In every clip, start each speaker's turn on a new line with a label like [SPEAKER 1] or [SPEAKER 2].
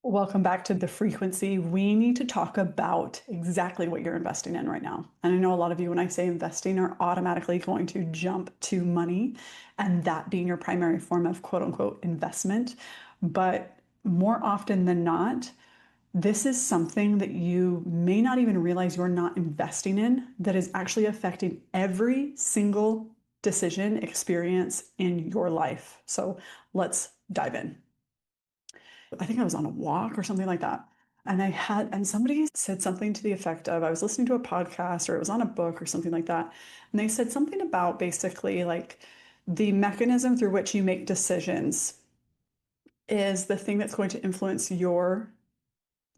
[SPEAKER 1] Welcome back to the frequency. We need to talk about exactly what you're investing in right now. And I know a lot of you, when I say investing, are automatically going to jump to money and that being your primary form of quote unquote investment. But more often than not, this is something that you may not even realize you're not investing in that is actually affecting every single decision experience in your life. So let's dive in. I think I was on a walk or something like that. And somebody said something to the effect of, I was listening to a podcast or it was on a book or something like that. And they said something about basically like the mechanism through which you make decisions is the thing that's going to influence your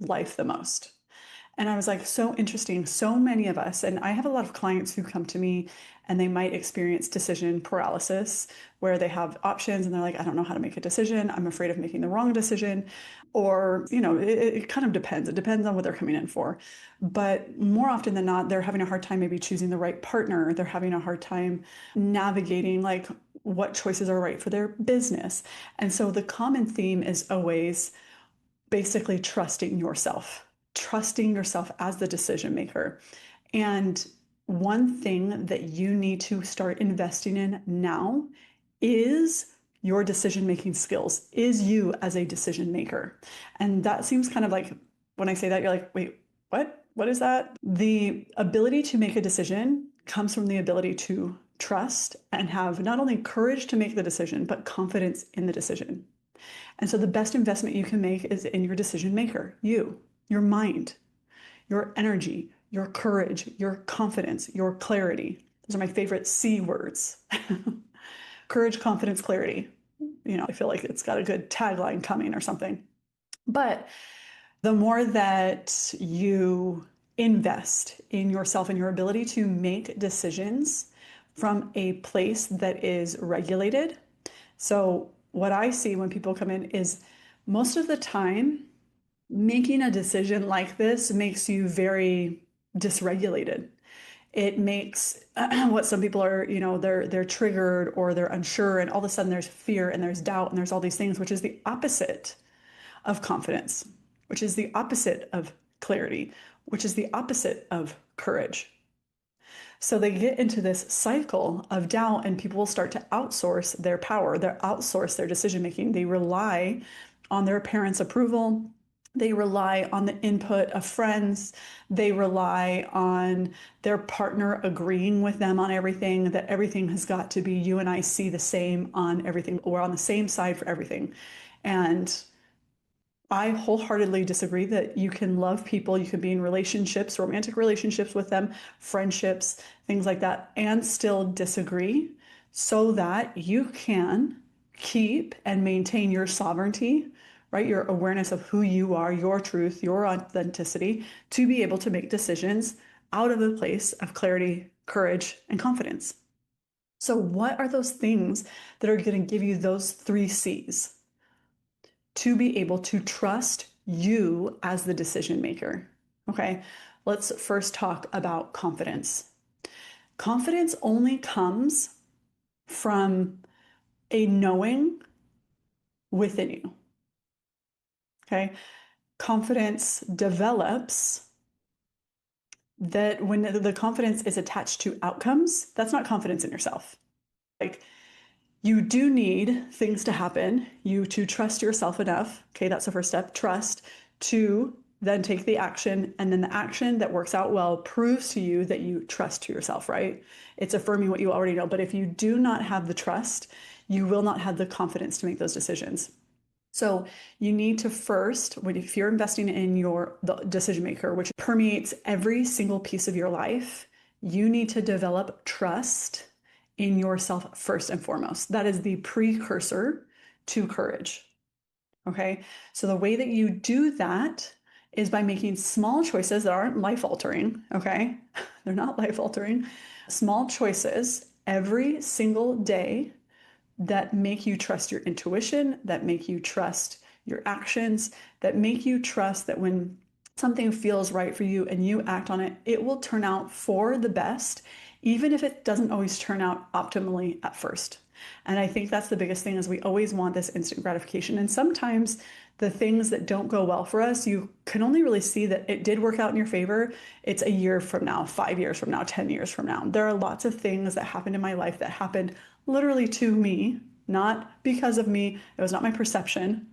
[SPEAKER 1] life the most. And I was like, so interesting. So many of us, and I have a lot of clients who come to me and they might experience decision paralysis where they have options and they're like, I don't know how to make a decision. I'm afraid of making the wrong decision. Or, it kind of depends. It depends on what they're coming in for. But more often than not, they're having a hard time maybe choosing the right partner. They're having a hard time navigating like what choices are right for their business. And so the common theme is always basically trusting yourself as the decision maker. And one thing that you need to start investing in now is your decision making skills, is you as a decision maker. And that seems kind of like when I say that, you're like, wait, what? What is that? The ability to make a decision comes from the ability to trust and have not only courage to make the decision, but confidence in the decision. And so the best investment you can make is in your decision maker, your mind, your energy, your courage, your confidence, your clarity. Those are my favorite C words. Courage, confidence, clarity. I feel like it's got a good tagline coming or something. But the more that you invest in yourself and your ability to make decisions from a place that is regulated. So what I see when people come in is most of the time, making a decision like this makes you very dysregulated. It makes what some people are, they're triggered or they're unsure, and all of a sudden there's fear and there's doubt and there's all these things, which is the opposite of confidence, which is the opposite of clarity, which is the opposite of courage. So they get into this cycle of doubt, and people will start to outsource their power, they outsource their decision making. They rely on their parents' approval. They rely on the input of friends. They rely on their partner agreeing with them on everything, that everything has got to be you and I see the same on everything. We're on the same side for everything. And I wholeheartedly disagree that you can love people, you can be in relationships, romantic relationships with them, friendships, things like that, and still disagree so that you can keep and maintain your sovereignty, right? Your awareness of who you are, your truth, your authenticity, to be able to make decisions out of a place of clarity, courage, and confidence. So, what are those things that are going to give you those 3 C's? To be able to trust you as the decision maker. Okay, let's first talk about confidence. Confidence only comes from a knowing within you. Okay, confidence develops that when the confidence is attached to outcomes, that's not confidence in yourself. Like, you do need things to happen, you to trust yourself enough. Okay, that's the first step, trust, to then take the action. And then the action that works out well proves to you that you trust yourself, right? It's affirming what you already know. But if you do not have the trust, you will not have the confidence to make those decisions. So you need to first, if you're investing in the decision maker, which permeates every single piece of your life, you need to develop trust in yourself first and foremost. That is the precursor to courage. Okay. So the way that you do that is by making small choices that aren't life altering. Okay. They're not life altering. Small choices every single day that make you trust your intuition, that make you trust your actions, that make you trust that when something feels right for you and you act on it, it will turn out for the best, even if it doesn't always turn out optimally at first. And I think that's the biggest thing is we always want this instant gratification. And sometimes the things that don't go well for us, you can only really see that it did work out in your favor. It's a year from now, 5 years from now, 10 years from now. There are lots of things that happened in my life that happened literally to me, not because of me. It was not my perception.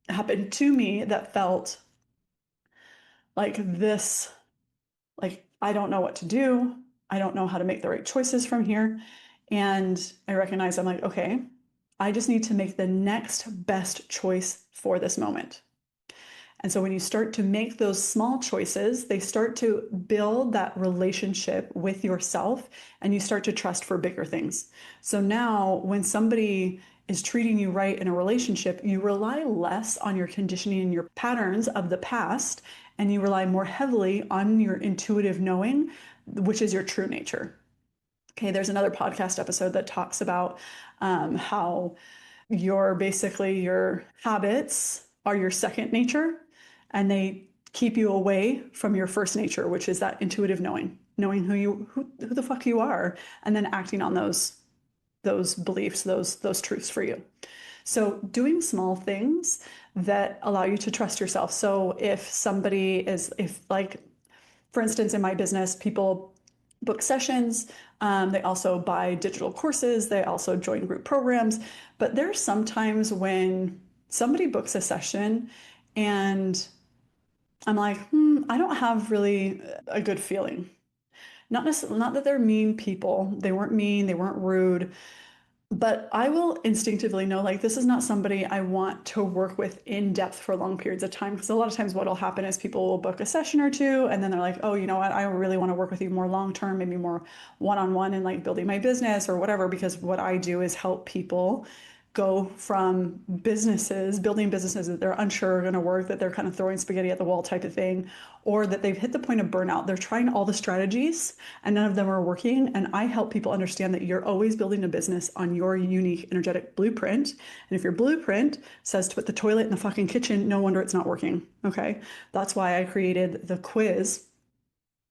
[SPEAKER 1] It happened to me that felt like this, like, I don't know what to do. I don't know how to make the right choices from here. And I recognize I'm like, okay, I just need to make the next best choice for this moment. And so when you start to make those small choices, they start to build that relationship with yourself and you start to trust for bigger things. So now when somebody is treating you right in a relationship, you rely less on your conditioning and your patterns of the past, and you rely more heavily on your intuitive knowing, which is your true nature. Okay, there's another podcast episode that talks about how your habits are your second nature, and they keep you away from your first nature, which is that intuitive knowing who the fuck you are, and then acting on those beliefs, those truths for you. So doing small things that allow you to trust yourself. So if like, for instance, in my business, people book sessions. They also buy digital courses. They also join group programs. But there's sometimes when somebody books a session and I'm like, I don't have really a good feeling. Not that they're mean people. They weren't mean. They weren't rude. But I will instinctively know, like, this is not somebody I want to work with in depth for long periods of time. Because a lot of times what will happen is people will book a session or two, and then they're like, oh, you know what? I really want to work with you more long term, maybe more one-on-one and like building my business or whatever. Because what I do is help people go from building businesses that they're unsure are going to work, that they're kind of throwing spaghetti at the wall type of thing, or that they've hit the point of burnout. They're trying all the strategies and none of them are working. And I help people understand that you're always building a business on your unique energetic blueprint. And if your blueprint says to put the toilet in the fucking kitchen, no wonder it's not working. Okay. That's why I created the quiz,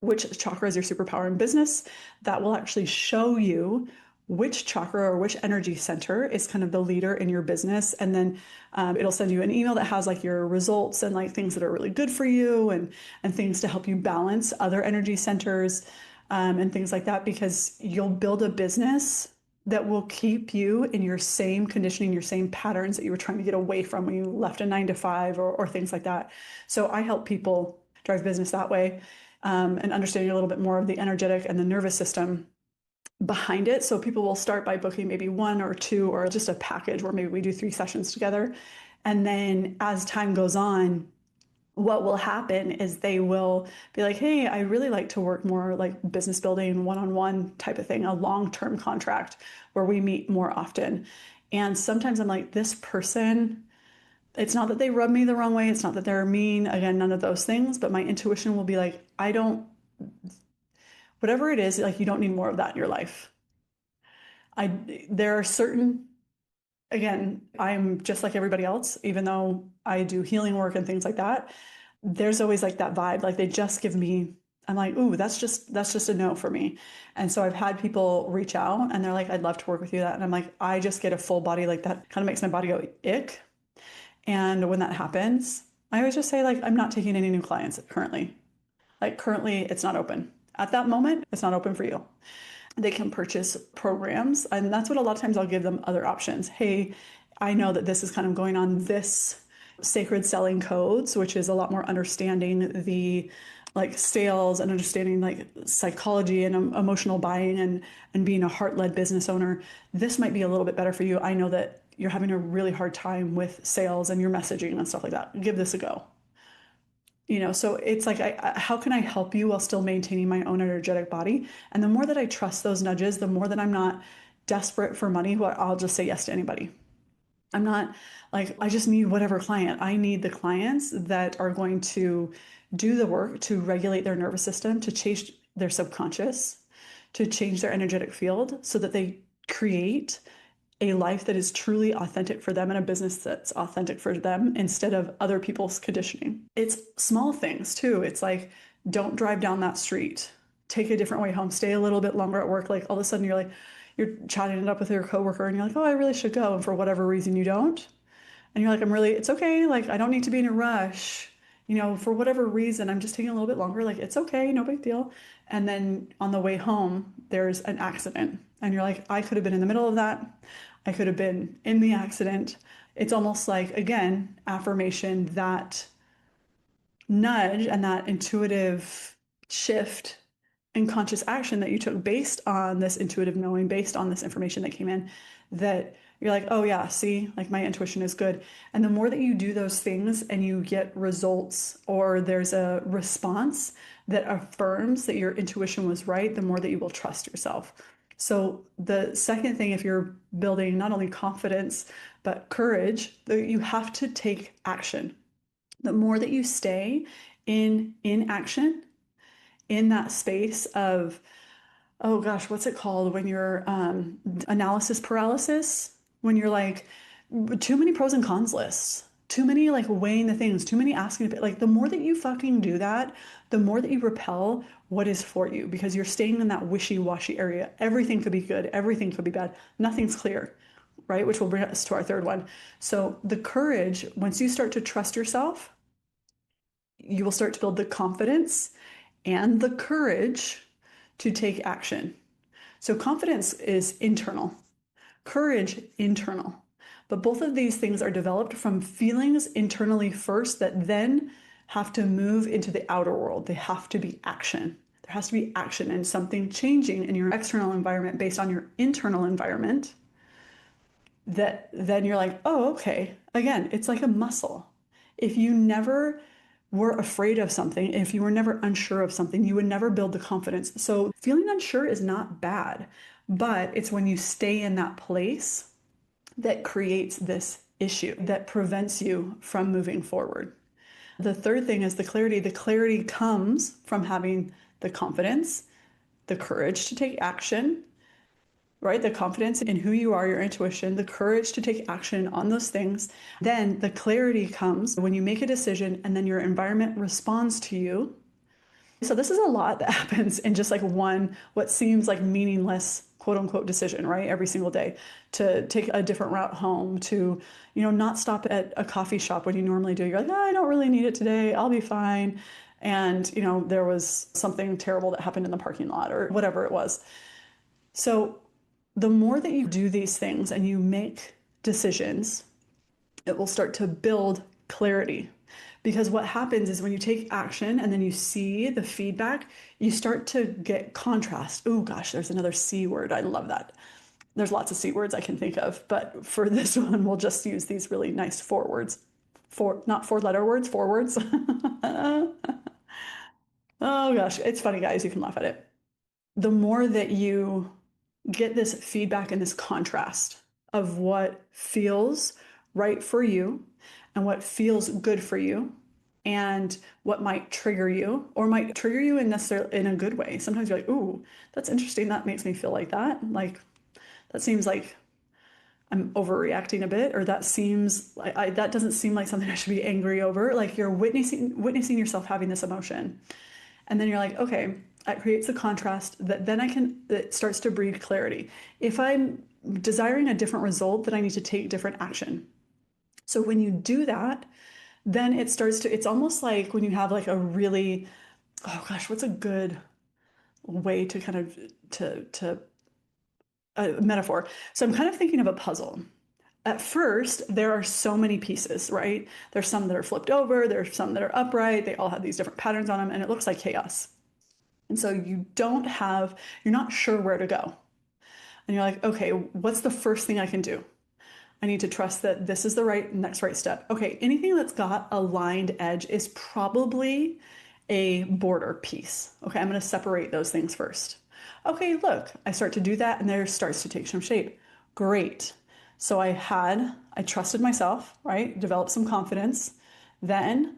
[SPEAKER 1] which chakra is your superpower in business, that will actually show you which chakra or which energy center is kind of the leader in your business. And then it'll send you an email that has like your results and like things that are really good for you, and things to help you balance other energy centers, and things like that, because you'll build a business that will keep you in your same conditioning, your same patterns that you were trying to get away from when you left a 9 to 5 or things like that. So I help people drive business that way, and understanding a little bit more of the energetic and the nervous system behind it. So people will start by booking maybe 1 or 2 or just a package where maybe we do 3 sessions together. And then as time goes on, what will happen is they will be like, hey, I really like to work more like business building, one-on-one type of thing, a long-term contract where we meet more often. And sometimes I'm like, this person, it's not that they rub me the wrong way. It's not that they're mean. Again, none of those things. But my intuition will be like, whatever it is, like, you don't need more of that in your life. There are certain, again, I'm just like everybody else, even though I do healing work and things like that. There's always like that vibe, like they just give me, I'm like, ooh, that's just a no for me. And so I've had people reach out and they're like, I'd love to work with you that. And I'm like, I just get a full body, like that kind of makes my body go ick. And when that happens, I always just say, like, I'm not taking any new clients currently. Like, currently, it's not open. At that moment, it's not open for you. They can purchase programs, and that's what a lot of times I'll give them other options. Hey, I know that this is kind of going on this sacred selling codes, which is a lot more understanding the like sales and understanding like psychology and emotional buying and being a heart-led business owner. This might be a little bit better for you. I know that you're having a really hard time with sales and your messaging and stuff like that. Give this a go. So it's like, how can I help you while still maintaining my own energetic body? And the more that I trust those nudges, the more that I'm not desperate for money, I'll just say yes to anybody. I'm not like, I just need whatever client. I need the clients that are going to do the work to regulate their nervous system, to change their subconscious, to change their energetic field so that they create a life that is truly authentic for them and a business that's authentic for them instead of other people's conditioning. It's small things too. It's like, don't drive down that street. Take a different way home. Stay a little bit longer at work. Like, all of a sudden you're like, you're chatting it up with your coworker and you're like, oh, I really should go. And for whatever reason, you don't. And you're like, it's okay. Like, I don't need to be in a rush. For whatever reason, I'm just taking a little bit longer. Like, it's okay, no big deal. And then on the way home, there's an accident. And you're like, I could have been in the middle of that. I could have been in the accident. It's almost like, again, affirmation, that nudge and that intuitive shift and conscious action that you took based on this intuitive knowing, based on this information that came in, that you're like, oh yeah, see, like my intuition is good. And the more that you do those things and you get results, or there's a response that affirms that your intuition was right, the more that you will trust yourself. So the second thing, if you're building not only confidence but courage, you have to take action. The more that you stay in action, in that space of, oh gosh, what's it called when you're analysis paralysis, when you're like, too many pros and cons lists, too many like weighing the things, too many asking, like the more that you fucking do that, the more that you repel what is for you, because you're staying in that wishy-washy area. Everything could be good, everything could be bad, nothing's clear, right? Which will bring us to our third one. So the courage, once you start to trust yourself, you will start to build the confidence and the courage to take action. So confidence is internal, courage internal. But both of these things are developed from feelings internally first that then have to move into the outer world. They have to be action. There has to be action and something changing in your external environment based on your internal environment, that then you're like, oh, okay. Again, it's like a muscle. If you never were afraid of something, if you were never unsure of something, you would never build the confidence. So feeling unsure is not bad, but it's when you stay in that place that creates this issue that prevents you from moving forward. The third thing is the clarity. The clarity comes from having the confidence, the courage to take action, right? The confidence in who you are, your intuition, the courage to take action on those things. Then the clarity comes when you make a decision and then your environment responds to you. So this is a lot that happens in just like one, what seems like meaningless, quote unquote, decision, right? Every single day, to take a different route home, to, not stop at a coffee shop when you normally do. You're like, I don't really need it today. I'll be fine. And, there was something terrible that happened in the parking lot or whatever it was. So the more that you do these things and you make decisions, it will start to build clarity. Because what happens is when you take action and then you see the feedback, you start to get contrast. Oh gosh, there's another C word. I love that. There's lots of C words I can think of, but for this one, we'll just use these really nice four words. Not four-letter words, four words. Oh gosh, it's funny, guys. You can laugh at it. The more that you get this feedback and this contrast of what feels right for you and what feels good for you and what might trigger you, or might trigger you in a good way. Sometimes you're like, ooh, that's interesting. That makes me feel like that. Like, that seems like I'm overreacting a bit, or that seems like that doesn't seem like something I should be angry over. Like, you're witnessing yourself having this emotion. And then you're like, okay, that creates a contrast that then it starts to breed clarity. If I'm desiring a different result, then I need to take different action. So when you do that, then it's almost like when you have like a really, oh gosh, what's a good way to kind of, to a metaphor? So I'm kind of thinking of a puzzle. At first, there are so many pieces, right? There's some that are flipped over, there's some that are upright, they all have these different patterns on them, and it looks like chaos. And so you're not sure where to go. And you're like, okay, what's the first thing I can do? I need to trust that this is the next right step. Okay, anything that's got a lined edge is probably a border piece. Okay, I'm going to separate those things first. Okay, look, I start to do that and there starts to take some shape. Great. So I trusted myself, right? Developed some confidence. Then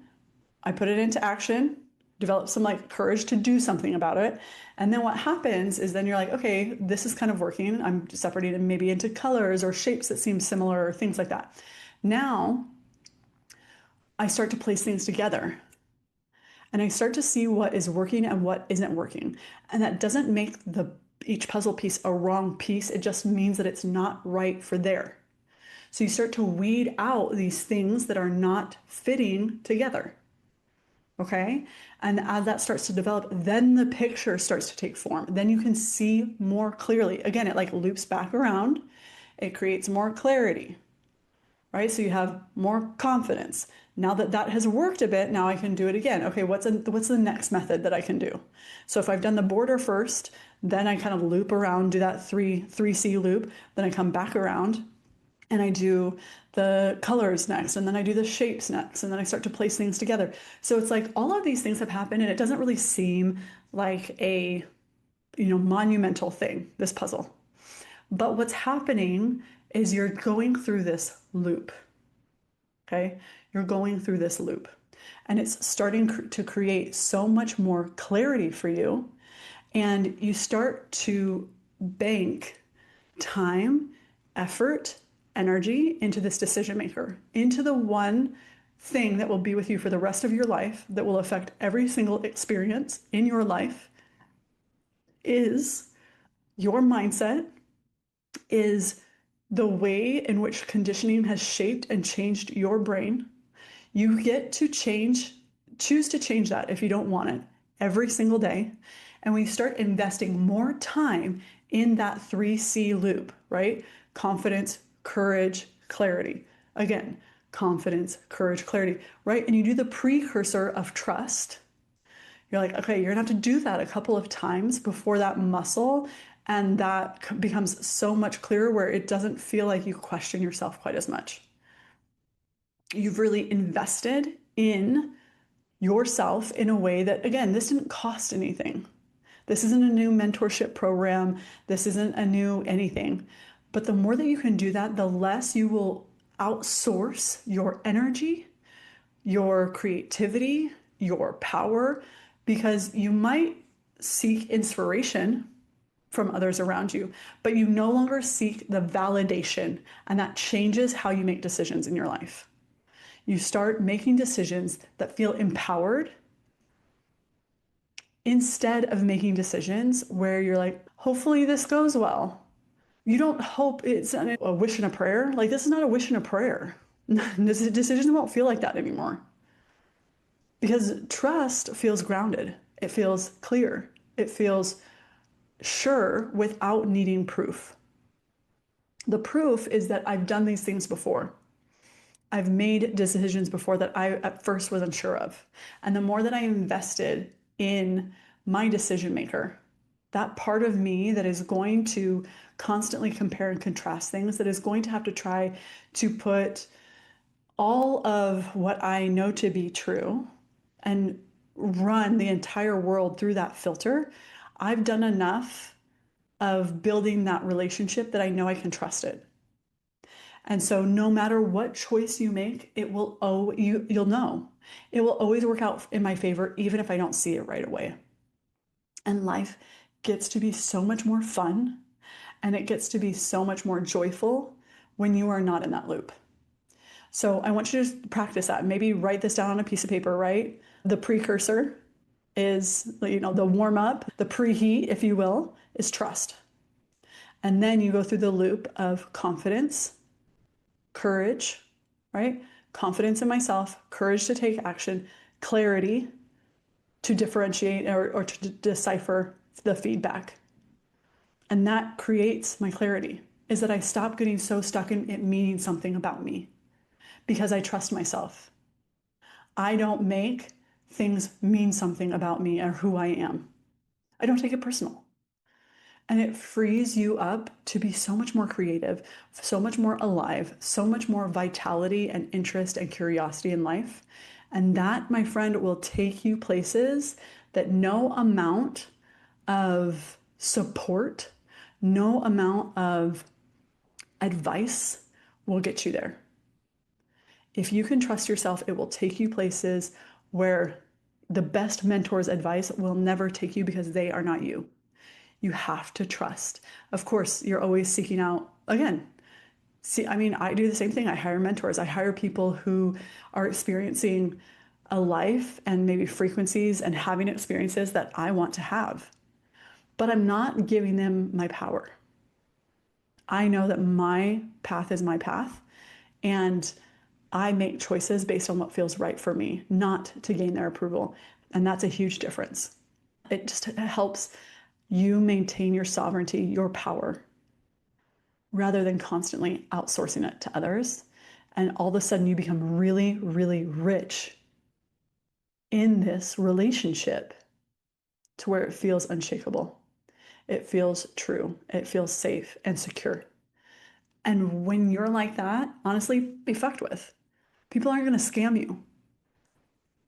[SPEAKER 1] I put it into action, developed some like courage to do something about it. And then what happens is then you're like, okay, this is kind of working. I'm separating it maybe into colors or shapes that seem similar or things like that. Now I start to place things together and I start to see what is working and what isn't working. And that doesn't make the each puzzle piece a wrong piece. It just means that it's not right for there. So you start to weed out these things that are not fitting together. Okay. And as that starts to develop, then the picture starts to take form. Then you can see more clearly. Again, it like loops back around. It creates more clarity, right? So you have more confidence. Now that that has worked a bit, now I can do it again. Okay, what's the next method that I can do? So if I've done the border first, then I kind of loop around, do that 3C loop, then I come back around and I do the colors next, and then I do the shapes next, and then I start to place things together. So it's like all of these things have happened, and it doesn't really seem like a monumental thing, this puzzle. But what's happening is you're going through this loop. Okay? You're going through this loop. And it's starting to create so much more clarity for you. And you start to bank time, effort, energy into this decision maker, into the one thing that will be with you for the rest of your life, that will affect every single experience in your life, is your mindset, is the way in which conditioning has shaped and changed your brain. You get to choose to change that if you don't want it every single day. And we start investing more time in that 3C loop, right? Confidence, courage, clarity. Again, confidence, courage, clarity, right? And you do the precursor of trust. You're like, okay, you're gonna have to do that a couple of times before that muscle, and that becomes so much clearer where it doesn't feel like you question yourself quite as much. You've really invested in yourself in a way that, again, this didn't cost anything. This isn't a new mentorship program. This isn't a new anything. But the more that you can do that, the less you will outsource your energy, your creativity, your power, because you might seek inspiration from others around you, but you no longer seek the validation, and that changes how you make decisions in your life. You start making decisions that feel empowered instead of making decisions where you're like, hopefully this goes well. You don't hope it's a wish and a prayer. Like, this is not a wish and a prayer. Decisions won't feel like that anymore. Because trust feels grounded. It feels clear. It feels sure without needing proof. The proof is that I've done these things before. I've made decisions before that I at first was unsure of. And the more that I invested in my decision maker, that part of me that is going to constantly compare and contrast things, that is going to have to try to put all of what I know to be true and run the entire world through that filter, I've done enough of building that relationship that I know I can trust it. And so no matter what choice you make, you'll know. It will always work out in my favor, even if I don't see it right away. And life gets to be so much more fun, and it gets to be so much more joyful when you are not in that loop. So I want you to practice that. Maybe write this down on a piece of paper, right? The precursor is, the warm up, the preheat, if you will, is trust. And then you go through the loop of confidence, courage, right? Confidence in myself, courage to take action, clarity to differentiate or to decipher the feedback. And that creates my clarity, is that I stop getting so stuck in it meaning something about me because I trust myself. I don't make things mean something about me or who I am. I don't take it personal. And it frees you up to be so much more creative, so much more alive, so much more vitality and interest and curiosity in life. And that, my friend, will take you places that no amount of support, no amount of advice will get you there. If you can trust yourself, it will take you places where the best mentor's advice will never take you because they are not you. You have to trust. Of course, you're always seeking out, again, I do the same thing. I hire mentors. I hire people who are experiencing a life and maybe frequencies and having experiences that I want to have. but I'm not giving them my power. I know that my path is my path, and I make choices based on what feels right for me, not to gain their approval. And that's a huge difference. It just helps you maintain your sovereignty, your power, rather than constantly outsourcing it to others. And all of a sudden, you become really, really rich in this relationship to where it feels unshakable. It feels true. It feels safe and secure. And when you're like that, honestly, be fucked with. People aren't going to scam you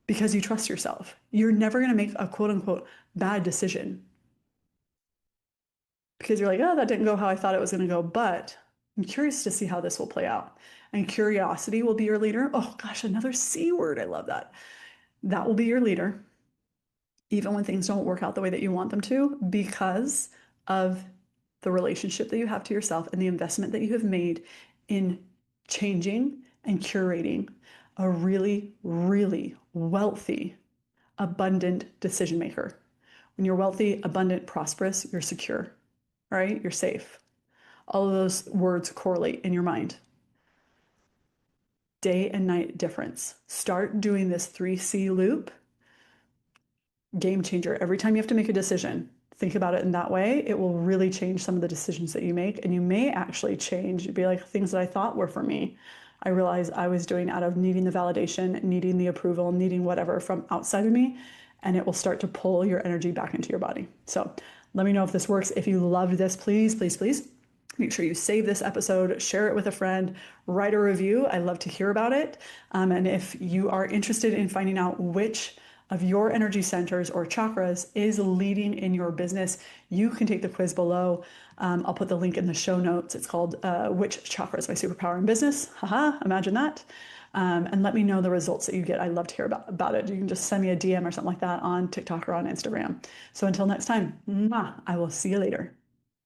[SPEAKER 1] because you trust yourself. You're never going to make a quote unquote bad decision because you're like, oh, that didn't go how I thought it was going to go. But I'm curious to see how this will play out. And curiosity will be your leader. Oh, gosh, another C word. I love that. That will be your leader, even when things don't work out the way that you want them to, because of the relationship that you have to yourself and the investment that you have made in changing and curating a really, really wealthy, abundant decision maker. When you're wealthy, abundant, prosperous, you're secure, right? You're safe. All of those words correlate in your mind. Day and night difference. Start doing this 3C loop. Game changer. Every time you have to make a decision, think about it in that way. It will really change some of the decisions that you make. And you may actually change, be like things that I thought were for me. I realized I was doing out of needing the validation, needing the approval, needing whatever from outside of me. And it will start to pull your energy back into your body. So let me know if this works. If you loved this, please, please, please make sure you save this episode, share it with a friend, write a review. I love to hear about it. And if you are interested in finding out which of your energy centers or chakras is leading in your business, you can take the quiz below. I'll put the link in the show notes. It's called Which Chakra is My Superpower in Business? Haha, imagine that. And let me know the results that you get. I'd love to hear about it. You can just send me a DM or something like that on TikTok or on Instagram. So until next time, I will see you later.